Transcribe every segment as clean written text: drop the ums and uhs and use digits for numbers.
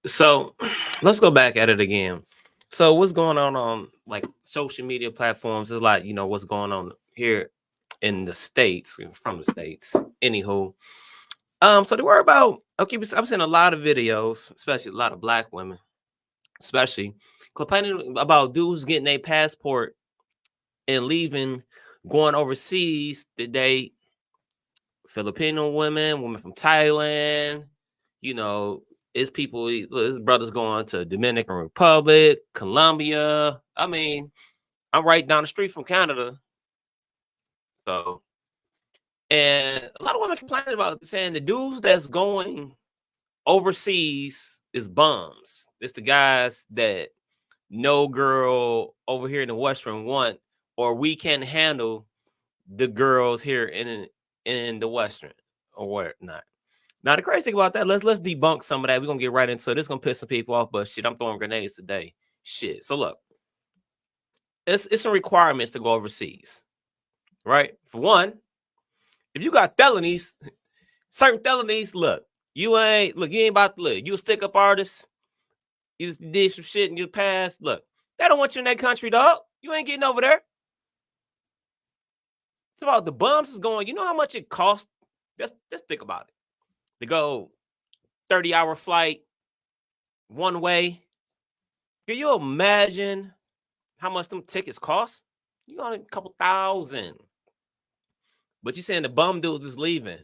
So let's go back at it again. So what's going on like social media platforms is like, what's going on here in the States, from the States. Anywho. So they were about okay, I've seen a lot of videos, especially a lot of black women, especially complaining about dudes getting a passport and leaving, going overseas to date Filipino women, women from Thailand, you know, it's people, his brothers going to Dominican Republic, Colombia. I mean, I'm right down the street from Canada. So, and a lot of women complaining about saying the dudes that's going overseas is bums. It's the guys that no girl over here in the Western want, or we can't handle the girls here in the Western or whatnot. Now the crazy thing about that, let's debunk some of that. We're gonna get right into it. This gonna piss some people off, but shit, I'm throwing grenades today. Shit. So look, it's some requirements to go overseas, right? For one, if you got felonies, certain felonies, you ain't about to look. You a stick up artist, you just did some shit in your past. Look, they don't want you in that country, dog. You ain't getting over there. It's about the bums is going. You know how much it costs? Just think about it. To go 30-hour flight one way. Can you imagine how much them tickets cost? You got a couple thousand. But you saying the bum dudes is leaving.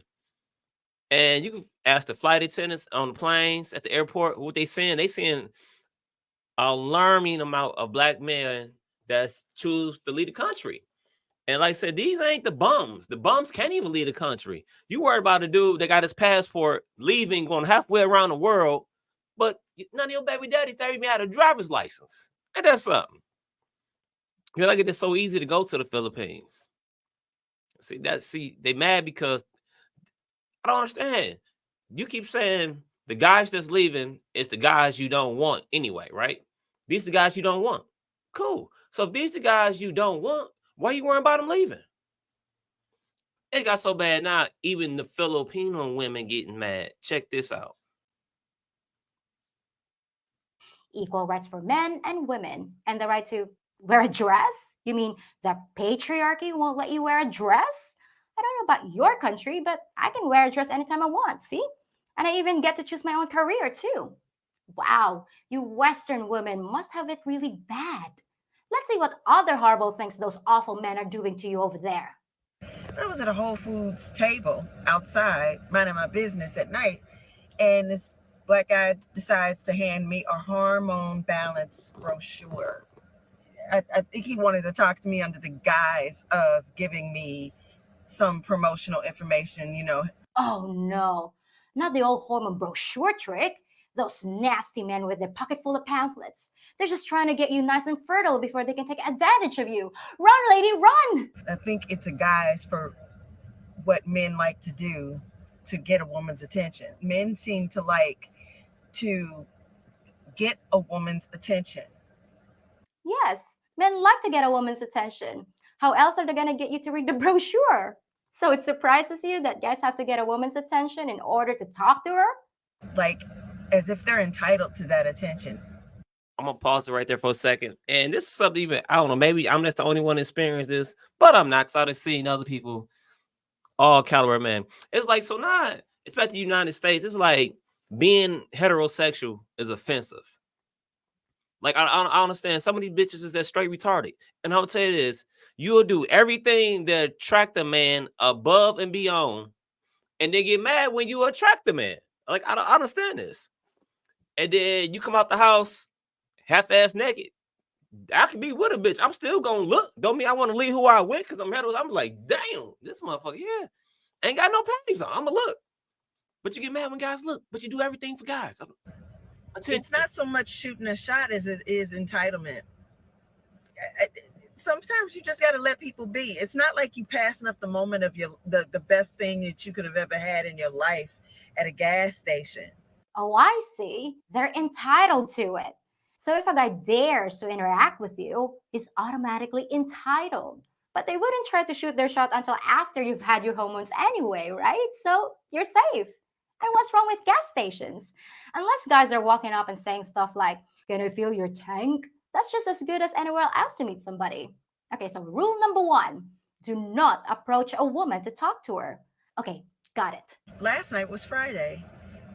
And you can ask the flight attendants on the planes at the airport what they saying. They saying alarming amount of black men that's choose to leave the country. And like I said, these ain't the bums. The bums can't even leave the country. You worried about a dude that got his passport leaving, going halfway around the world, but none of your baby daddies that even had a driver's license. And that's something. You're like, it's so easy to go to the Philippines. See, they mad because I don't understand. You keep saying the guys that's leaving is the guys you don't want anyway, right? These are the guys you don't want. Cool. So if these are the guys you don't want, why are you worrying about them leaving? It got so bad now, even the Filipino women getting mad. Check this out. Equal rights for men and women, and the right to wear a dress? You mean the patriarchy won't let you wear a dress? I don't know about your country, but I can wear a dress anytime I want, see? And I even get to choose my own career too. Wow, you Western women must have it really bad. Let's see what other horrible things those awful men are doing to you over there. I was at a Whole Foods table outside, minding my business at night, and this black guy decides to hand me a hormone balance brochure. I think he wanted to talk to me under the guise of giving me some promotional information, Oh no, not the old hormone brochure trick. Those nasty men with their pocket full of pamphlets. They're just trying to get you nice and fertile before they can take advantage of you. Run, lady, run! I think it's a guise for what men like to do to get a woman's attention. Men seem to like to get a woman's attention. Yes, men like to get a woman's attention. How else are they going to get you to read the brochure? So it surprises you that guys have to get a woman's attention in order to talk to her? Like, as if they're entitled to that attention. I'm gonna pause it right there for a second. And this is something even I don't know. Maybe I'm just the only one experiencing this, but I'm not. Cause I've seen other people, all caliber man. It's like so now, especially the United States. It's like being heterosexual is offensive. Like I understand some of these bitches is that straight retarded, and I'll tell you this: you'll do everything that attract a man above and beyond, and they get mad when you attract the man. Like I understand this, and then you come out the house half-ass naked. I could be with a bitch. I'm still gonna look. Don't mean I want to leave who I with because I'm hetero. I'm like, damn, this motherfucker, yeah, ain't got no panties on. I'ma look. But you get mad when guys look. But you do everything for guys. Attention. It's not so much shooting a shot as it is entitlement. Sometimes you just got to let people be. It's not like you passing up the moment of the best thing that you could have ever had in your life at a gas station. Oh, I see. They're entitled to it. So if a guy dares to interact with you, he's automatically entitled. But they wouldn't try to shoot their shot until after you've had your hormones anyway, right? So you're safe. And what's wrong with gas stations? Unless guys are walking up and saying stuff like, "Can I fill your tank?" That's just as good as anywhere else to meet somebody. Okay, so rule number one, do not approach a woman to talk to her. Okay, got it. Last night was Friday,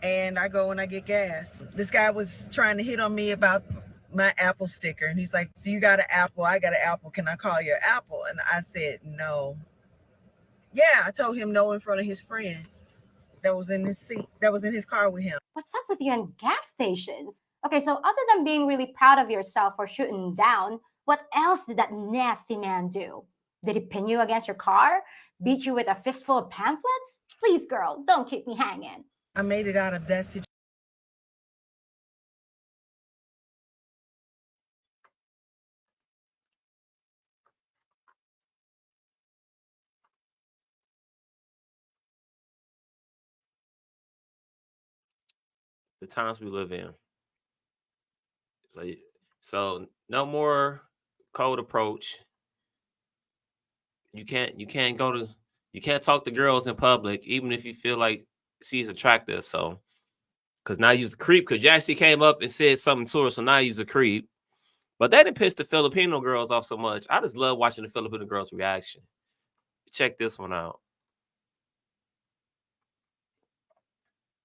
and I go and I get gas. This guy was trying to hit on me about my Apple sticker, and he's like, "So you got an Apple? I got an Apple. Can I call you Apple?" And I said, "No." Yeah, I told him no in front of his friend that was in his seat, that was in his car with him. What's up with you and gas stations? Okay, so other than being really proud of yourself for shooting down, what else did that nasty man do? Did he pin you against your car? Beat you with a fistful of pamphlets? Please, girl, don't keep me hanging. I made it out of that situation. The times we live in. So no more cold approach. You can't talk to girls in public, even if you feel like she's attractive. So because now you're a creep, because you actually came up and said something to her, so now you're a creep. But that didn't piss the Filipino girls off so much. I just love watching the Filipino girls' reaction. Check this one out.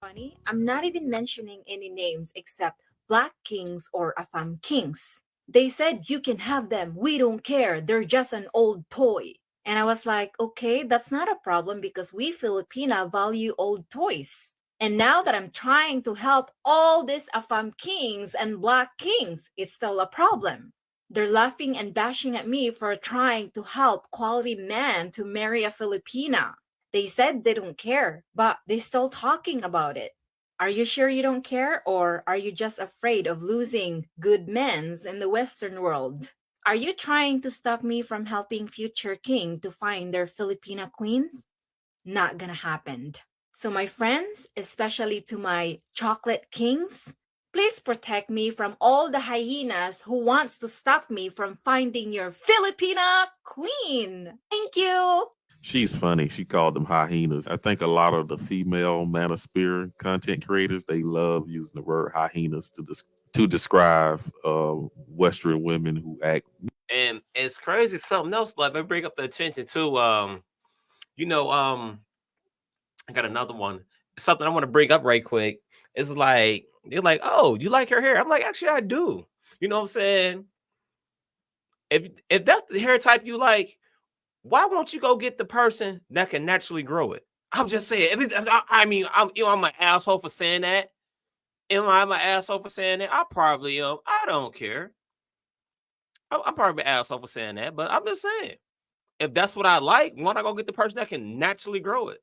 Funny, I'm not even mentioning any names except Black Kings or Afam Kings. They said you can have them. We don't care. They're just an old toy. And I was like, okay, that's not a problem because we Filipina value old toys. And now that I'm trying to help all these Afam Kings and Black Kings, it's still a problem. They're laughing and bashing at me for trying to help quality man to marry a Filipina. They said they don't care, but they're still talking about it. Are you sure you don't care, or are you just afraid of losing good men's in the Western world? Are you trying to stop me from helping future king to find their Filipina queens? Not gonna happen. So my friends, especially to my chocolate kings, please protect me from all the hyenas who wants to stop me from finding your Filipina queen. Thank you. She's funny. She called them hyenas. I think a lot of the female manosphere content creators, they love using the word hyenas to describe Western women who act. And it's crazy. Something else, like, I bring up the attention to I got another one. Something I want to bring up right quick. It's like, they're like, "Oh, you like her hair?" I'm like, "Actually, I do." You know what I'm saying? If that's the hair type you like, why won't you go get the person that can naturally grow it? I'm just saying. I'm an asshole for saying that. Am I an asshole for saying that? I probably am. I don't care. I'm probably an asshole for saying that, but I'm just saying. If that's what I like, why not go get the person that can naturally grow it?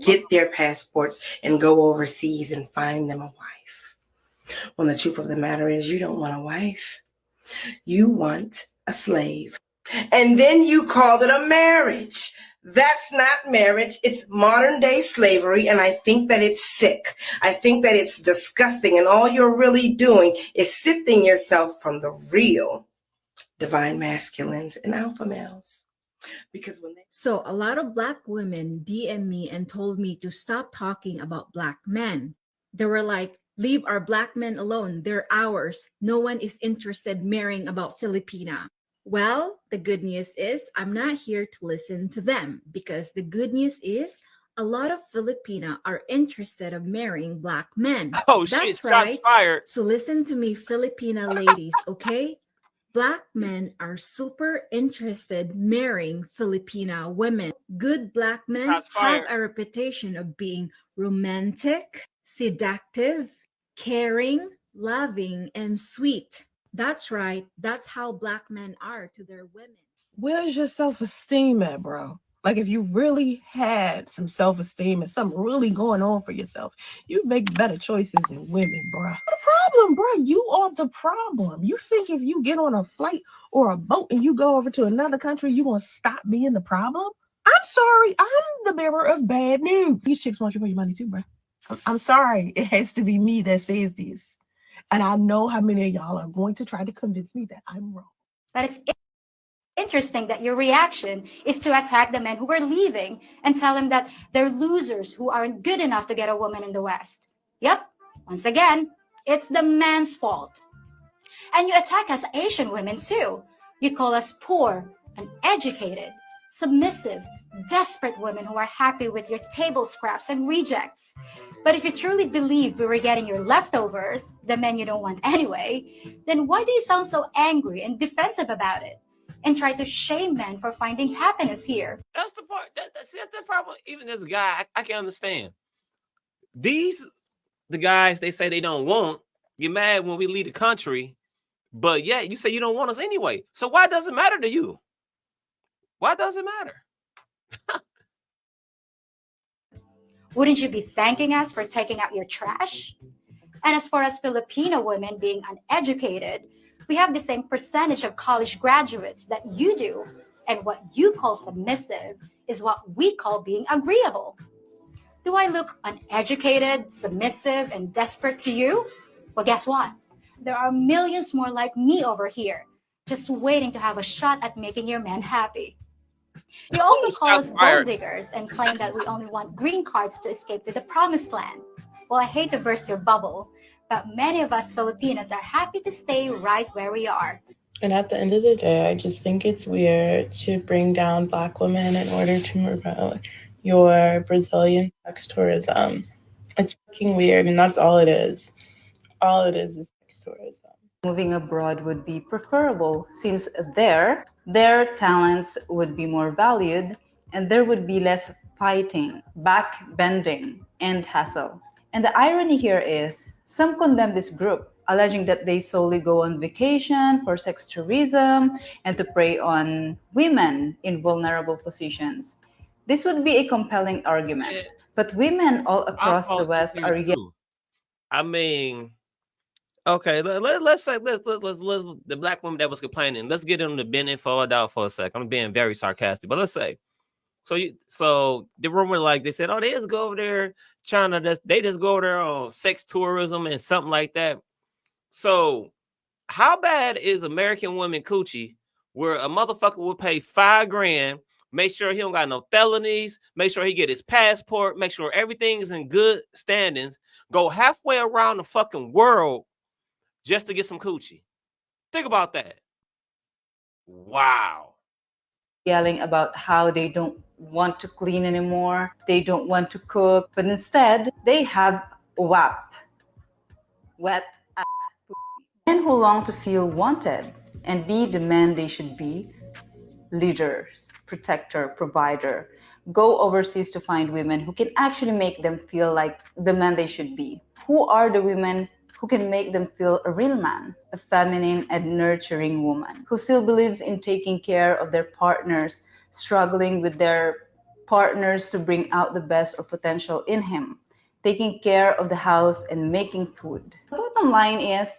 Get their passports and go overseas and find them a wife. When the truth of the matter is, you don't want a wife. You want a slave. And then you called it a marriage. That's not marriage. It's modern day slavery. And I think that it's sick. I think that it's disgusting. And all you're really doing is sifting yourself from the real divine masculines and alpha males. Because So a lot of Black women DM me and told me to stop talking about Black men. They were like, "Leave our Black men alone. They're ours. No one is interested marrying about Filipina." Well, the good news is I'm not here to listen to them, because the good news is a lot of Filipina are interested of marrying Black men. Oh, That's shit, shots right. fired. So listen to me, Filipina ladies, okay? Black men are super interested marrying Filipina women. Good Black men Shots have fired. a reputation of being romantic, seductive, caring, loving, and sweet. That's right. That's how Black men are to their women. Where's your self-esteem at, bro? Like, if you really had some self-esteem and something really going on for yourself, you'd make better choices than women, bro. The problem, bro, you are the problem. You think if you get on a flight or a boat and you go over to another country, you're going to stop being the problem? I'm sorry. I'm the bearer of bad news. These chicks want you for your money too, bro. I'm sorry. It has to be me that says this. And I know how many of y'all are going to try to convince me that I'm wrong. But it's Interesting that your reaction is to attack the men who are leaving and tell them that they're losers who aren't good enough to get a woman in the West. Yep, once again, it's the man's fault. And you attack us Asian women too. You call us poor, uneducated, submissive, desperate women who are happy with your table scraps and rejects. But if you truly believe we were getting your leftovers, the men you don't want anyway, then why do you sound so angry and defensive about it? And try to shame men for finding happiness here. That's the part. That's the problem. Even as a guy, I can understand. These the guys they say they don't want. You're mad when we leave the country, but yeah, you say you don't want us anyway. So why does it matter to you? Why does it matter? Wouldn't you be thanking us for taking out your trash? And as for us Filipino women being uneducated, we have the same percentage of college graduates that you do. And what you call submissive is what we call being agreeable. Do I look uneducated, submissive, and desperate to you? Well, guess what? There are millions more like me over here, just waiting to have a shot at making your men happy. You also call Shots us gold fired. diggers and claim that we only want green cards to escape to the promised land. Well, I hate to burst your bubble, but many of us Filipinos are happy to stay right where we are. And at the end of the day, I just think it's weird to bring down Black women in order to promote your Brazilian sex tourism. It's fucking weird, and that's all it is. All it is sex tourism. Moving abroad would be preferable since their talents would be more valued and there would be less fighting, backbending, and hassle. And the irony here is some condemn this group, alleging that they solely go on vacation for sex tourism and to prey on women in vulnerable positions. This would be a compelling argument, Yeah, but women all across the also West here are yet too. I mean, okay, let's say let's the black woman that was complaining. Let's get them to bend and fall down for a second. I'm being very sarcastic, but let's say so the rumor like they said, oh, they just go over there trying to they just go over there on sex tourism and something like that. So how bad is American women coochie where a motherfucker will pay $5 grand, make sure he don't got no felonies, make sure he get his passport, make sure everything is in good standings, go halfway around the fucking world just to get some coochie. Think about that. Wow. yelling about how they don't want to clean anymore, they don't want to cook, but instead they have WAP, wet ass men who long to feel wanted and be the men they should be, leaders, protector, provider, go overseas to find women who can actually make them feel like the men they should be. Who are the women who can make them feel a real man, a feminine and nurturing woman, who still believes in taking care of their partners, struggling with their partners to bring out the best or potential in him, taking care of the house and making food. The bottom line is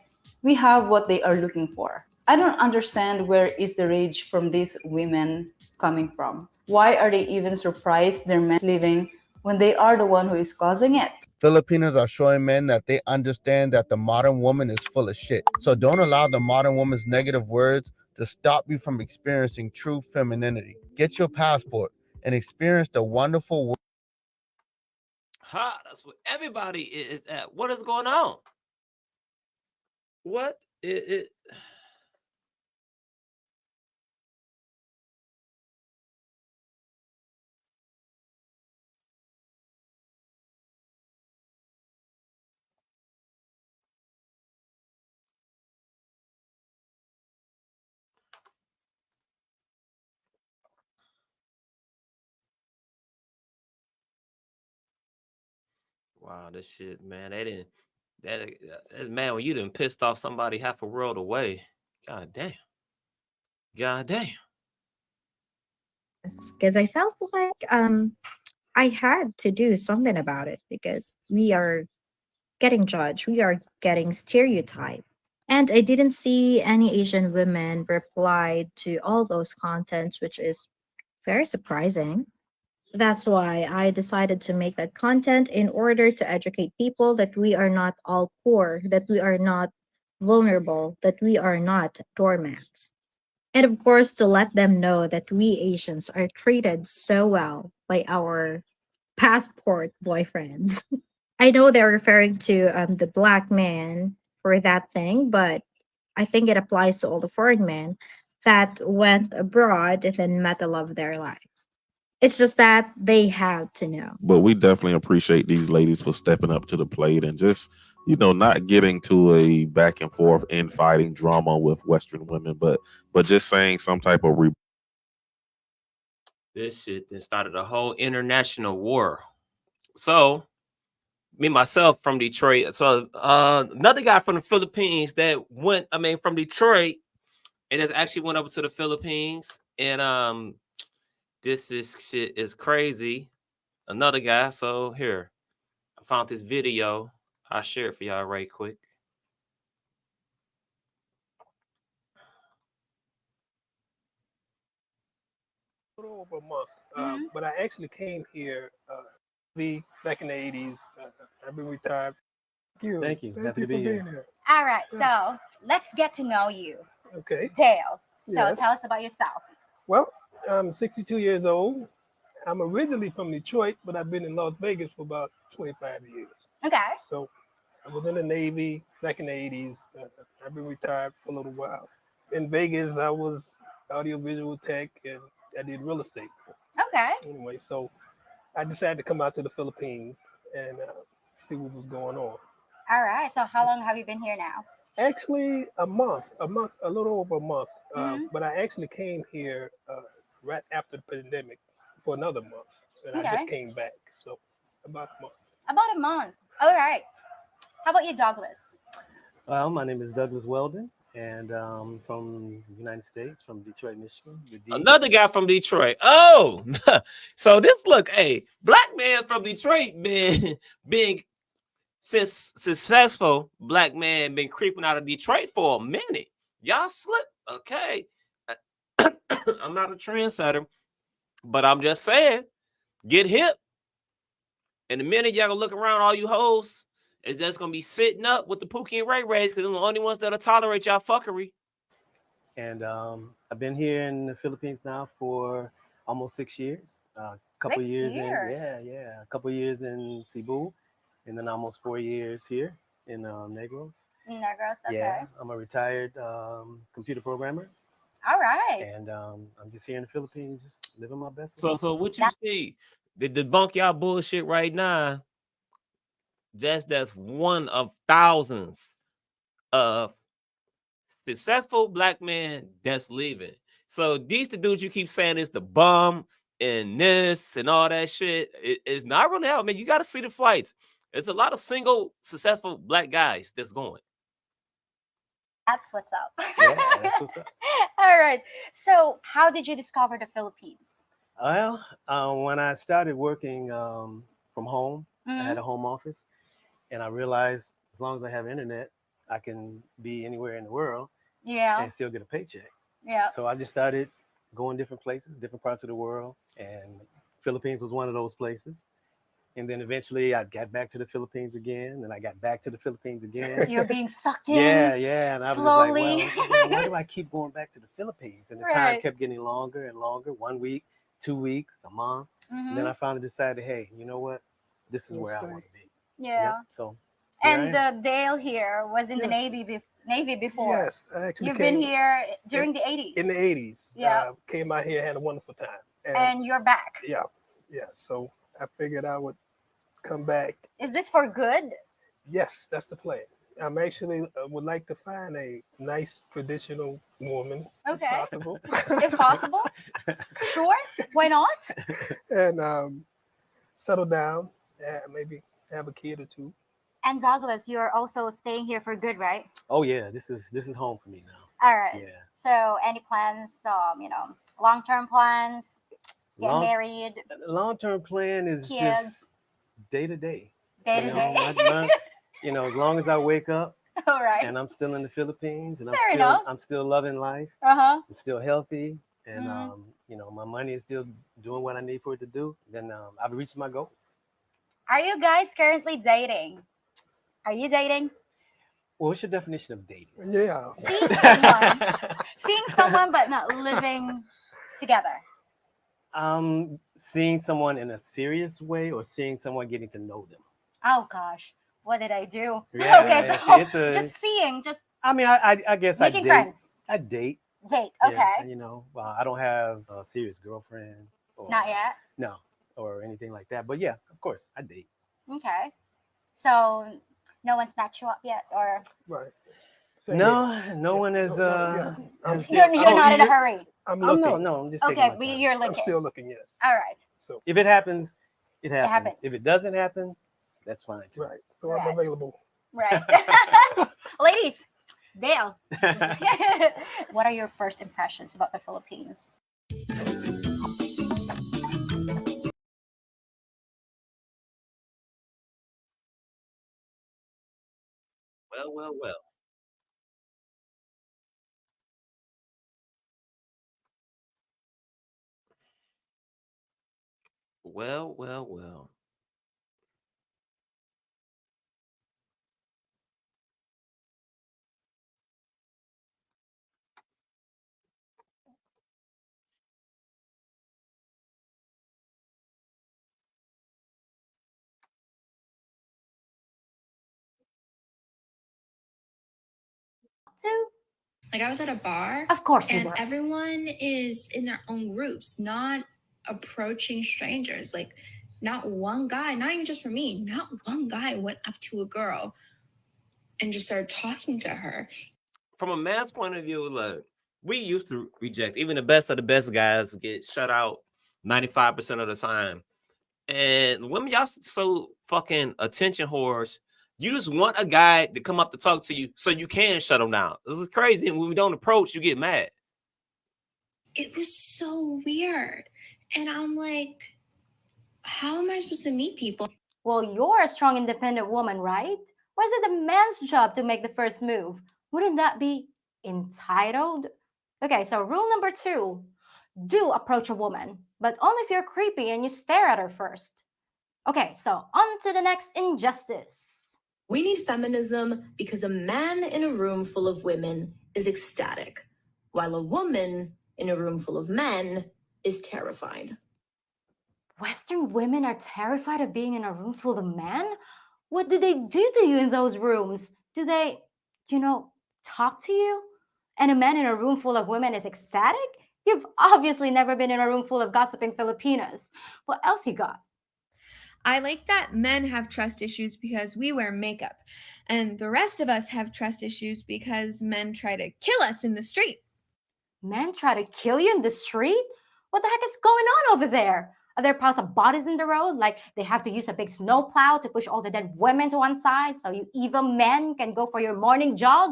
we have what they are looking for. I don't understand where is the rage from these women coming from. Why are they even surprised their men leaving when they are the one who is causing it? Filipinos are showing men that they understand that the modern woman is full of shit. So don't allow the modern woman's negative words to stop you from experiencing true femininity. Get your passport and experience the wonderful world. Ha, that's what everybody is at. What is going on? What it wow, this shit, man. They didn't that man when you done pissed off somebody half a world away. God damn. God damn. Because I felt like I had to do something about it because we are getting judged, we are getting stereotyped. And I didn't see any Asian women reply to all those contents, which is very surprising. That's why I decided to make that content in order to educate people that we are not all poor, that we are not vulnerable, that we are not doormats. And of course, to let them know that we Asians are treated so well by our passport boyfriends. I know they're referring to the black man for that thing, but I think it applies to all the foreign men that went abroad and then met the love of their lives. It's just that they have to know. But we definitely appreciate these ladies for stepping up to the plate and just, not getting to a back and forth infighting drama with Western women, but just saying some type of This shit then started a whole international war. So me myself from Detroit. So another guy from the Philippines that went, I mean, from Detroit, and has actually went over to the Philippines. And this is shit is crazy. Another guy. So here, I found this video. I'll share it for y'all right quick. Little over a month, but I actually came here back in the 80s. I've been retired. Thank you. Thank Happy you to for be being here. here. All right, so let's get to know you, Okay. Dale. So Yes. tell us about yourself. Well, I'm 62 years old. I'm originally from Detroit, but I've been in Las Vegas for about 25 years. Okay. So I was in the Navy back in the 80s. I've been retired for a little while. In Vegas, I was audiovisual tech and I did real estate. Okay. Anyway, so I decided to come out to the Philippines and see what was going on. All right. So how long have you been here now? Actually, a little over a month. Mhm. But I actually came here right after the pandemic for another month, and I just Okay. came back. So about a month. About a month. All right. How about you, Douglas? Well, my name is Douglas Weldon, and from the United States, from Detroit, Michigan. The D. Another guy from Detroit. Oh, so this look, hey, black man from Detroit been being since successful black man been creeping out of Detroit for a minute. Y'all slip, okay? I'm not a trendsetter, but I'm just saying, get hip. And the minute y'all gonna look around, all you hoes is just gonna be sitting up with the Pookie and Ray Rays because they're the only ones that'll tolerate y'all fuckery. And I've been here in the Philippines now for almost 6 years. A couple 6 years years. a couple years in Cebu, and then almost 4 years here in Negros. Negros. Okay. Yeah, I'm a retired computer programmer, All right. and I'm just here in the Philippines, just living my best So life. so what you see? The debunk y'all bullshit right now. That's one of thousands of successful black men that's leaving. So these the dudes you keep saying is the bum and this and all that shit. It's not really out, man. You got to see the flights. There's a lot of single successful black guys that's going. That's what's up. Yeah, that's what's up. All right. So how did you discover the Philippines? Well, when I started working from home, I Mhm. had a home office, and I realized as long as I have internet, I can be anywhere in the world Yeah. and still get a paycheck. Yeah. So I just started going different places, different parts of the world, and Philippines was one of those places. And then eventually I got back to the Philippines again, and I got back to the Philippines again. You're being sucked in. Yeah. And I was just like, slowly. well, why do I keep going back to the Philippines? And the time Right. kept getting longer and longer, 1 week, 2 weeks, a month. And then Mhm. I finally decided, hey, you know what? This is We'll where I stay. want to be. Yeah. Yep. So here I And am. Dale here was in the Yeah. Navy before. Yes, I actually You've been came here during the 80s. in the 80s. Yeah. Came out here, had a wonderful time. And you're back. Yeah. So I figured I would come back. Is this for good? Yes, that's the plan. I'm actually would like to find a nice traditional woman, Okay. if possible. If possible? Sure. Why not? And settle down, maybe have a kid or two. And Douglas, you're also staying here for good, right? Oh yeah, this is home for me now. All right. Yeah. So any plans, long-term plans, get Long married, long-term plan is kids, just day to day. day You to know, day? as long as I wake up All right. and I'm still in the Philippines and Fair enough. I'm still loving life. Uh-huh. I'm still healthy, and Mhm. my money is still doing what I need for it to do. Then I've reached my goals. Are you guys currently dating? Are you dating? Well, what's your definition of dating? Yeah. Seeing someone but not living together. Seeing someone in a serious way or seeing someone getting to know them. Oh gosh, what did I do? Yeah, Okay, yeah, so it's a. just seeing, just I mean, I guess I making date. friends. I date. Date. Yeah, Okay. you know, I don't have a serious girlfriend or Not yet. no or anything like that. But yeah, of course, I date. Okay. So no one snatched you up yet, or Right. No, no one is. Yeah. Has you're oh, not in a hurry. I'm I'm looking. no, I'm just taking Okay, my but time. you're I'm looking. still looking. Yes. All right. So If it happens, it happens. happens. If it doesn't happen, that's fine too. right. So Right. I'm available. Right. Ladies, Dale, what are your first impressions about the Philippines? Well, well, well. Well, well, well. Two. Like I was at a bar Of course you and were. everyone is in their own groups, not approaching strangers. Like not one guy, not even just for me, not one guy went up to a girl and just started talking to her. From a man's point of view, look, we used to reject. Even the best of the best guys get shut out 95% of the time. And women, y'all so fucking attention whores. You just want a guy to come up to talk to you so you can shut him down. This is crazy. And when we don't approach, you get mad. It was so weird. And I'm like, how am I supposed to meet people? Well, you're a strong, independent woman, right? Why is it the man's job to make the first move? Wouldn't that be entitled? Okay, so rule number 2, do approach a woman, but only if you're creepy and you stare at her first. Okay, so on to the next injustice. We need feminism because a man in a room full of women is ecstatic, while a woman in a room full of men is terrified. Western women are terrified of being in a room full of men? What do they do to you in those rooms? Do they, talk to you? And a man in a room full of women is ecstatic? You've obviously never been in a room full of gossiping Filipinas. What else you got? I like that men have trust issues because we wear makeup, and the rest of us have trust issues because men try to kill us in the street. Men try to kill you in the street? What the heck is going on over there? Are there piles of bodies in the road? Like they have to use a big snowplow to push all the dead women to one side so you evil men can go for your morning jog?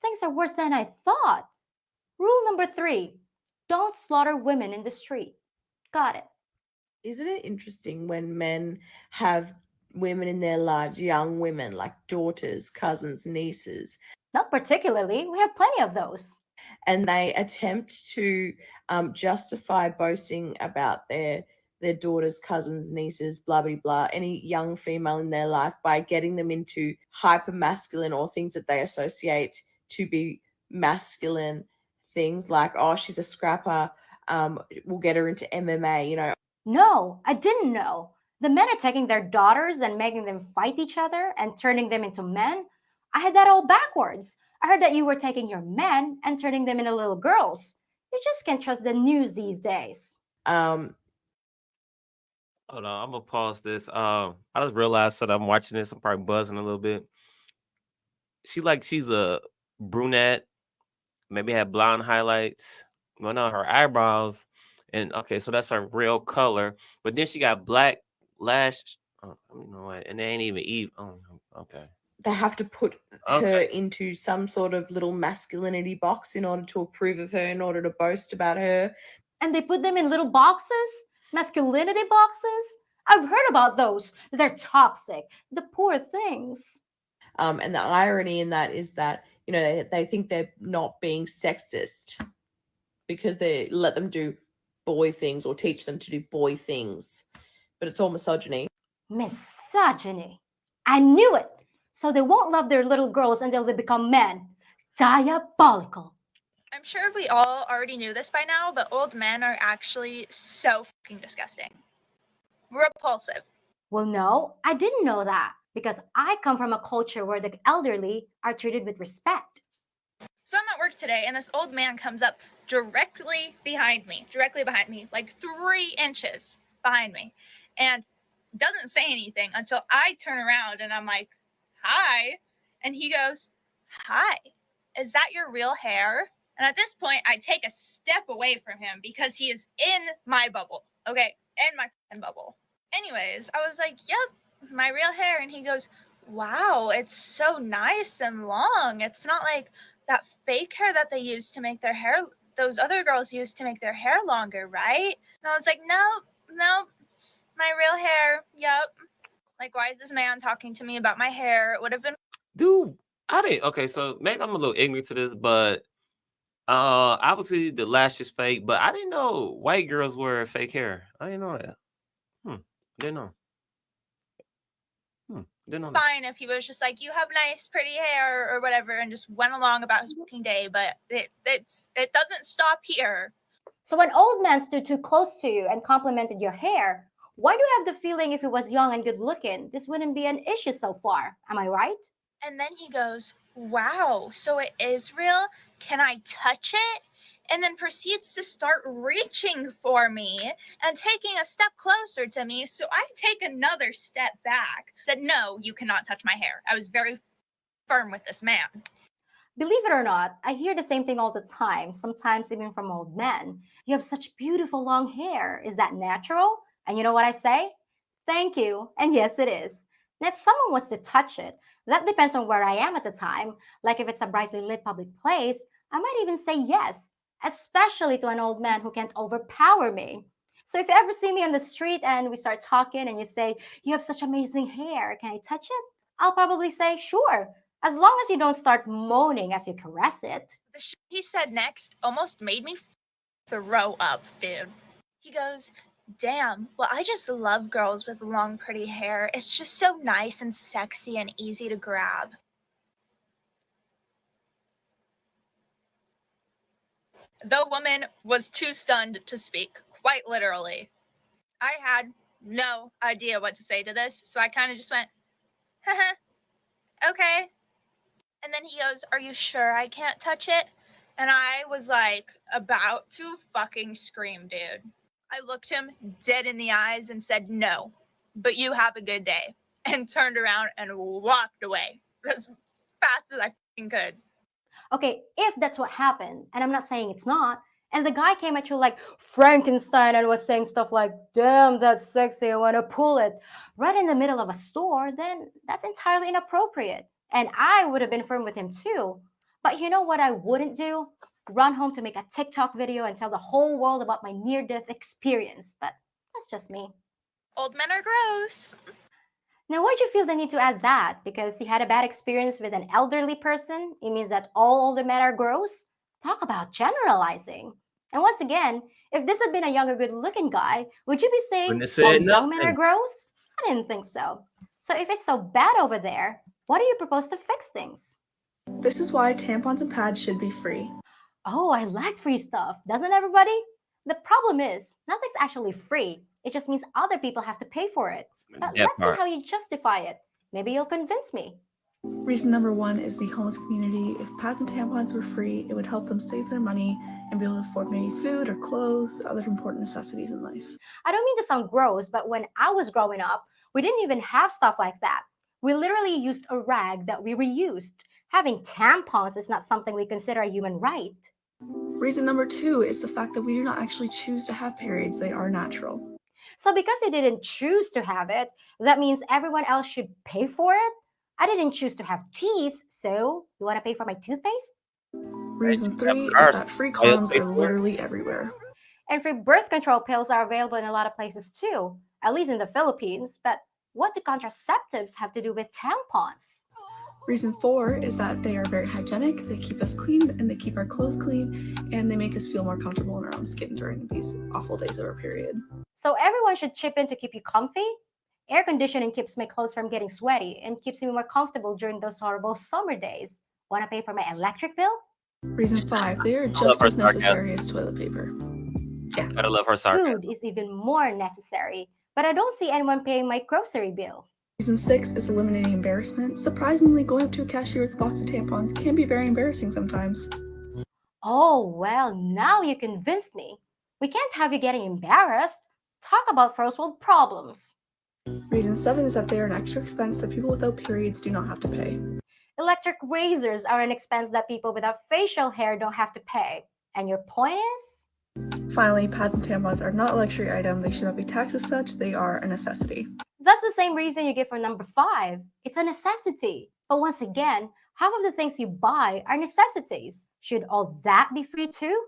Things are worse than I thought. Rule number 3, don't slaughter women in the street. Got it. Isn't it interesting when men have women in their lives, young women like daughters, cousins, nieces? Not particularly. We have plenty of those. And they attempt to justify boasting about their daughters, cousins, nieces, blah, blah, blah, any young female in their life by getting them into hyper masculine or things that they associate to be masculine things like, oh, she's a scrapper, we'll get her into MMA, No, I didn't know. The men are taking their daughters and making them fight each other and turning them into men. I had that all backwards. I heard that you were taking your men and turning them into little girls. You just can't trust the news these days. Hold on, I'm gonna pause this. I just realized that I'm watching this. I'm probably buzzing a little bit. She's a brunette, maybe had blonde highlights. Well, no, her eyebrows, and okay, so that's her real color. But then she got black lash. Oh, you know what? And they ain't even Eve. Oh, okay. They have to put her into some sort of little masculinity box in order to approve of her, in order to boast about her. And they put them in little boxes? Masculinity boxes? I've heard about those. They're toxic. The poor things. And the irony in that is that, they think they're not being sexist because they let them do boy things or teach them to do boy things. But it's all misogyny. Misogyny. I knew it. So they won't love their little girls until they become men. Diabolical. I'm sure we all already knew this by now, but old men are actually so fucking disgusting. Repulsive. Well, no, I didn't know that because I come from a culture where the elderly are treated with respect. So I'm at work today, and this old man comes up directly behind me, like 3 inches behind me, and doesn't say anything until I turn around and I'm like, hi. And he goes, hi, is that your real hair? And at this point, I take a step away from him because he is in my bubble. Okay, in my fucking bubble. Anyways, I was like, yep, my real hair. And he goes, wow, it's so nice and long. It's not like that fake hair that they use to make their hair, those other girls use to make their hair longer, right? And I was like, no, it's my real hair. Yep. Like, why is this man talking to me about my hair? It would have been. Dude, I didn't. Okay, so maybe I'm a little ignorant to this, but obviously the lash is fake, but I didn't know white girls wear fake hair. I didn't know that. Didn't know. Didn't know that. Fine if he was just like, you have nice, pretty hair or whatever, and just went along about his working day, but it doesn't stop here. So when old man stood too close to you and complimented your hair, why do you have the feeling if he was young and good looking, this wouldn't be an issue so far? Am I right? And then he goes, wow, so it is real? Can I touch it? And then proceeds to start reaching for me and taking a step closer to me. So I take another step back. Said, no, you cannot touch my hair. I was very firm with this man. Believe it or not, I hear the same thing all the time, sometimes even from old men. You have such beautiful long hair. Is that natural? And you know what I say? Thank you. And yes, it is. And if someone wants to touch it, that depends on where I am at the time. Like if it's a brightly lit public place, I might even say yes, especially to an old man who can't overpower me. So if you ever see me on the street and we start talking and you say, you have such amazing hair, can I touch it? I'll probably say, sure, as long as you don't start moaning as you caress it. The shit he said next almost made me throw up, dude. He goes, damn, well, I just love girls with long, pretty hair. It's just so nice and sexy and easy to grab. The woman was too stunned to speak, quite literally. I had no idea what to say to this, so I kind of just went, haha, okay. And then he goes, are you sure I can't touch it? And I was like about to fucking scream, dude. I looked him dead in the eyes and said, no, but you have a good day. And turned around and walked away as fast as I fucking could. Okay, if that's what happened, and I'm not saying it's not, and the guy came at you like Frankenstein and was saying stuff like, damn, that's sexy, I want to pull it, right in the middle of a store, then that's entirely inappropriate. And I would have been firm with him too. But you know what I wouldn't do? Run home to make a TikTok video and tell the whole world about my near-death experience. But that's just me. Old men are gross. Now, why'd you feel the need to add that? Because you had a bad experience with an elderly person? It means that all older men are gross? Talk about generalizing. And once again, if this had been a younger, good-looking guy, would you be saying all young men are gross? I didn't think so. So if it's so bad over there, why do you propose to fix things? This is why tampons and pads should be free. Oh, I like free stuff. Doesn't everybody? The problem is, nothing's actually free. It just means other people have to pay for it. But let's see how you justify it. Maybe you'll convince me. Reason number one is the homeless community. If pads and tampons were free, it would help them save their money and be able to afford maybe food or clothes, other important necessities in life. I don't mean to sound gross, but when I was growing up, we didn't even have stuff like that. We literally used a rag that we reused. Having tampons is not something we consider a human right. Reason number two is the fact that we do not actually choose to have periods. They are natural. So because you didn't choose to have it, that means everyone else should pay for it? I didn't choose to have teeth, so you want to pay for my toothpaste? Reason three is that free condoms are literally everywhere. And free birth control pills are available in a lot of places too, at least in the Philippines. But what do contraceptives have to do with tampons? Reason four is that they are very hygienic, they keep us clean, and they keep our clothes clean, and they make us feel more comfortable in our own skin during these awful days of our period. So everyone should chip in to keep you comfy? Air conditioning keeps my clothes from getting sweaty and keeps me more comfortable during those horrible summer days. Wanna pay for my electric bill? Reason 5, they are Love just her as sarcasm. necessary as toilet paper. Yeah. Gotta love her sarcasm. Food is even more necessary, but I don't see anyone paying my grocery bill. Reason 6 is eliminating embarrassment. Surprisingly, going up to a cashier with a box of tampons can be very embarrassing sometimes. Oh, well, now you convinced me. We can't have you getting embarrassed. Talk about first world problems. Reason 7 is that they are an extra expense that people without periods do not have to pay. Electric razors are an expense that people without facial hair don't have to pay. And your point is? Finally, pads and tampons are not a luxury item. They should not be taxed as such. They are a necessity. That's the same reason you give for number 5. It's a necessity. But once again, half of the things you buy are necessities. Should all that be free too?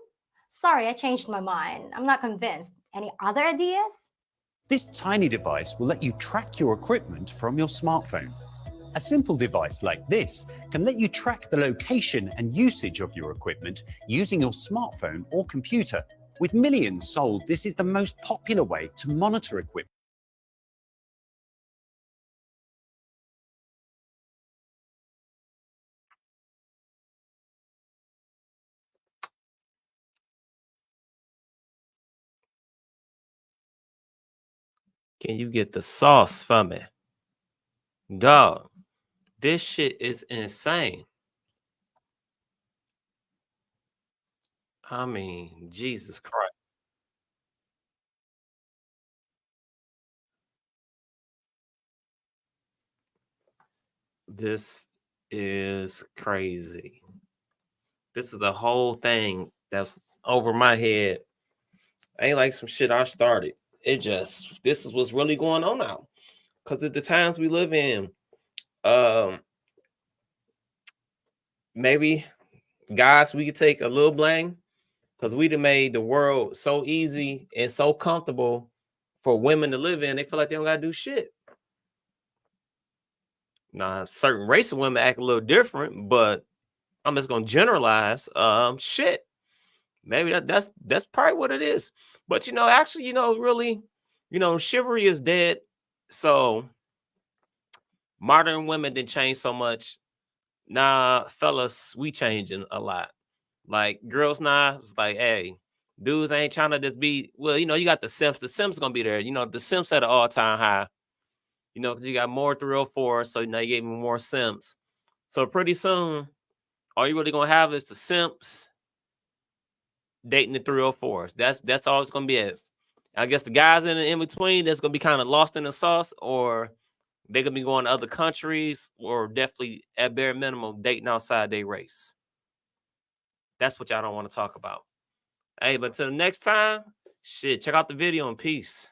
Sorry, I changed my mind. I'm not convinced. Any other ideas? This tiny device will let you track your equipment from your smartphone. A simple device like this can let you track the location and usage of your equipment using your smartphone or computer. With millions sold, this is the most popular way to monitor equipment. Can you get the sauce for me? Dog, this shit is insane. I mean, Jesus Christ. This is crazy. This is a whole thing that's over my head. Ain't like some shit I started. This is what's really going on now. Because at the times we live in, um, maybe guys, we could take a little blame because we done made the world so easy and so comfortable for women to live in. They feel like they don't gotta do shit. Now, certain race of women act a little different, but I'm just gonna generalize. Shit. Maybe that's probably what it is. But actually, really, chivalry is dead. So modern women didn't change so much. Nah, fellas, we changing a lot. Like girls now, it's like, hey, dudes ain't trying to just be. Well, you got the Simps. The Simps gonna be there. The Simps at an all time high. Because you got more 304, so now you gave me more Simps. So pretty soon, all you really gonna have is the Simps dating the 304s. That's all it's gonna be as. I guess the guys in between that's gonna be kind of lost in the sauce, or they're gonna be going to other countries, or definitely at bare minimum dating outside their race. That's what y'all don't want to talk about. Hey, but till next time, shit, check out the video and peace.